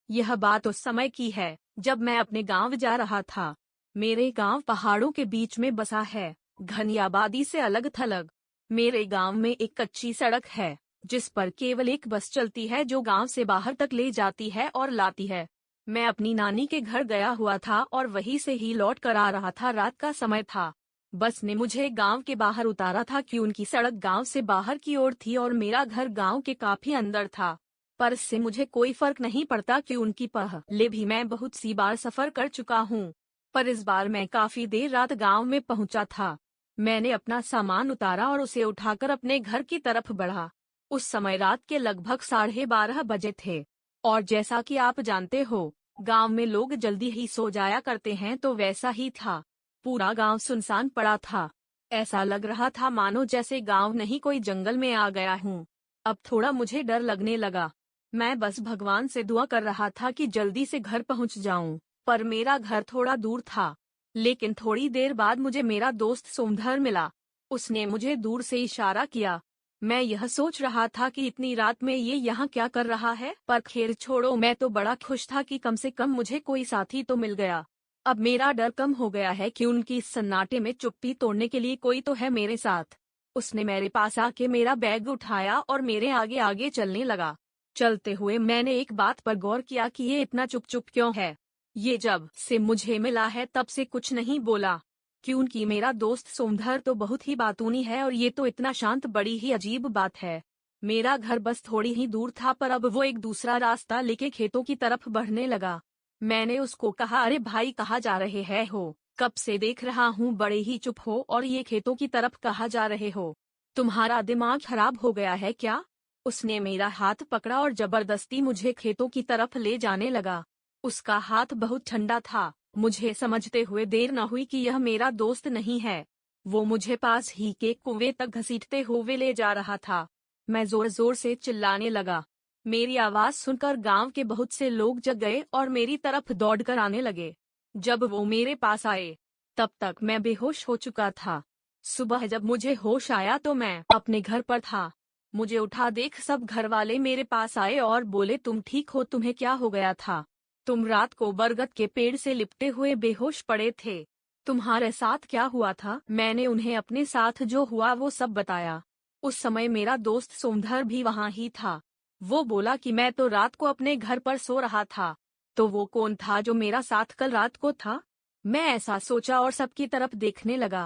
यह बात उस समय की है जब मैं अपने गांव जा रहा था। मेरे गांव पहाड़ों के बीच में बसा है, घनी आबादी से अलग थलग। मेरे गांव में एक कच्ची सड़क है जिस पर केवल एक बस चलती है जो गांव से बाहर तक ले जाती है और लाती है। मैं अपनी नानी के घर गया हुआ था और वहीं से ही लौट कर आ रहा था। रात का समय था। बस ने मुझे गांव के बाहर उतारा था कि उनकी सड़क गांव से बाहर की ओर थी और मेरा घर गांव के काफी अंदर था। पर इससे मुझे कोई फर्क नहीं पड़ता कि उनकी पहले भी मैं बहुत सी बार सफर कर चुका हूँ। पर इस बार मैं काफी देर रात गांव में पहुंचा था। मैंने अपना सामान उतारा और उसे उठाकर अपने घर की तरफ बढ़ा। उस समय रात के लगभग 12:30 बजे थे। और जैसा कि आप जानते हो, गांव में लोग जल्दी ही सो जाया करते हैं, तो वैसा ही था। पूरा गांव सुनसान पड़ा था। ऐसा लग रहा था मानो जैसे गांव नहीं कोई जंगल में आ गया हूँ। अब थोड़ा मुझे डर लगने लगा। मैं बस भगवान से दुआ कर रहा था कि जल्दी से घर पहुंच जाऊं, पर मेरा घर थोड़ा दूर था। लेकिन थोड़ी देर बाद मुझे मेरा दोस्त सोमधर मिला। उसने मुझे दूर से इशारा किया। मैं यह सोच रहा था कि इतनी रात में ये यहाँ क्या कर रहा है, पर खैर छोड़ो, मैं तो बड़ा खुश था कि कम से कम मुझे कोई साथी तो मिल गया। अब मेरा डर कम हो गया है कि उनकी इस सन्नाटे में चुप्पी तोड़ने के लिए कोई तो है मेरे साथ। उसने मेरे पास आके मेरा बैग उठाया और मेरे आगे आगे चलने लगा। चलते हुए मैंने एक बात पर गौर किया कि ये इतना चुप चुप क्यों है। ये जब से मुझे मिला है तब से कुछ नहीं बोला। क्योंकि मेरा दोस्त सोमधर तो बहुत ही बातूनी है और ये तो इतना शांत, बड़ी ही अजीब बात है। मेरा घर बस थोड़ी ही दूर था, पर अब वो एक दूसरा रास्ता लेके खेतों की तरफ बढ़ने लगा। मैंने उसको कहा, अरे भाई कहाँ जा रहे हैं हो? कब से देख रहा हूँ बड़े ही चुप हो, और ये खेतों की तरफ कहाँ जा रहे हो? तुम्हारा दिमाग खराब हो गया है क्या? उसने मेरा हाथ पकड़ा और जबरदस्ती मुझे खेतों की तरफ ले जाने लगा। उसका हाथ बहुत ठंडा था। मुझे समझते हुए देर न हुई कि यह मेरा दोस्त नहीं है। वो मुझे पास ही के कुएं तक घसीटते हुए ले जा रहा था। मैं जोर जोर से चिल्लाने लगा। मेरी आवाज सुनकर गांव के बहुत से लोग जग गए और मेरी तरफ दौड़कर आने लगे। जब वो मेरे पास आए, तब तक मैं बेहोश हो चुका था। सुबह जब मुझे होश आया तो मैं अपने घर पर था। मुझे उठा देख सब घर वाले मेरे पास आए और बोले, तुम ठीक हो? तुम्हें क्या हो गया था? तुम रात को बरगद के पेड़ से लिपटे हुए बेहोश पड़े थे। तुम्हारे साथ क्या हुआ था? मैंने उन्हें अपने साथ जो हुआ वो सब बताया। उस समय मेरा दोस्त सोमधर भी वहाँ ही था। वो बोला कि मैं तो रात को अपने घर पर सो रहा था। तो वो कौन था जो मेरा साथ कल रात को था? मैं ऐसा सोचा और सबकी तरफ देखने लगा।